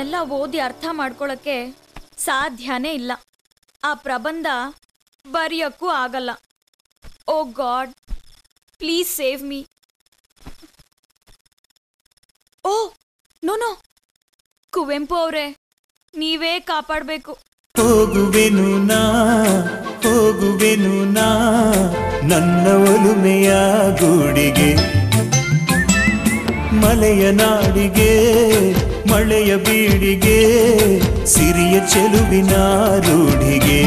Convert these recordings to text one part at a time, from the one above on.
ಇದನ್ನೆಲ್ಲ ಓದಿ ಅರ್ಥ ಮಾಡ್ಕೊಳಕ್ಕೆ ಸಾಧ್ಯನೇ ಇಲ್ಲ. ಆ ಪ್ರಬಂಧ ಬರೆಯಕ್ಕೂ ಆಗಲ್ಲ. Oh God, please save me. Oh no, Kuvempu ಅವರೇ, ನೀವೇ ಕಾಪಾಡಬೇಕು. ಹೋಗುವೆನು ನಾ ನನ್ನ ಒಲುಮೆಯ ಗೂಡಿಗೆ, ಮಲೆಯ ನಾಡಿಗೆ, ಮಳೆಯ ಬೀಡಿಗೆ, ಸಿರಿಯ ಚೆಲುವಿನ ರೂಢಿಗೆ.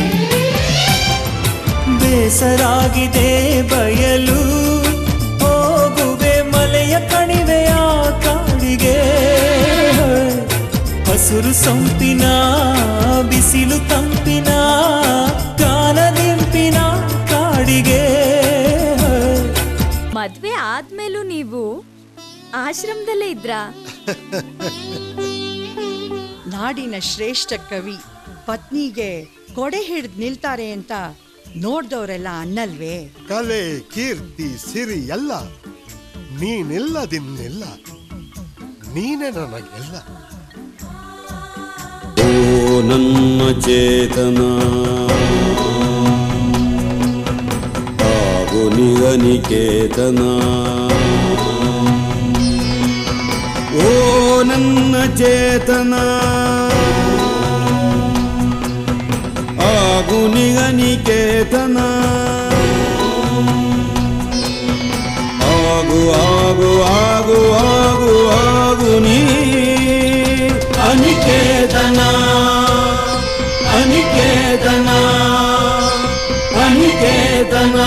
ಬೇಸರಾಗಿದೆ ಬಯಲು, ಹೋಗುವೆ ಮಲೆಯ ಕಣಿವೆಯ ಕಾಡಿಗೆ. ಹಸುರು ಸೊಂಪಿನ ಬಿಸಿಲು ತಂಪಿನ ಗಾನದಿಂಪಿನ ಕಾಡಿಗೆ. ಮದ್ವೆ ಆದ್ಮೇಲೂ ನೀವು ಆಶ್ರಮದಲ್ಲೇ ಇದ್ರಾ? ನಾಡಿನ ಶ್ರೇಷ್ಠ ಕವಿ ಪತ್ನಿಗೆ ಕೊಡೆ ಹಿಡಿದು ನಿಲ್ತಾರೆ ಅಂತ ನೋಡ್ದವರೆಲ್ಲ ಅನ್ನಲ್ವೇ? ಕಲೆ ಕೀರ್ತಿ ಸಿರಿ ಎಲ್ಲ ನೀನಿಲ್ಲದಿನ್ನೆಲ್ಲ, ನೀನೆ ನನಗೆಲ್ಲ. ಓ ನನ್ನ ಚೇತನ ಹಾಗೂ ನಿಗನಿಕೇತನ, ಓ ನನ್ನ ಚೇತನ ಹಾಗೂ ನಿಗನಿಕೇತನ. ಆಗು ಆಗು ಆಗು ಆಗು ಆಗು ನೀ ಅನಿಕೇತನ, ಅನಿಕೇತನ, ಅನಿಕೇತನ.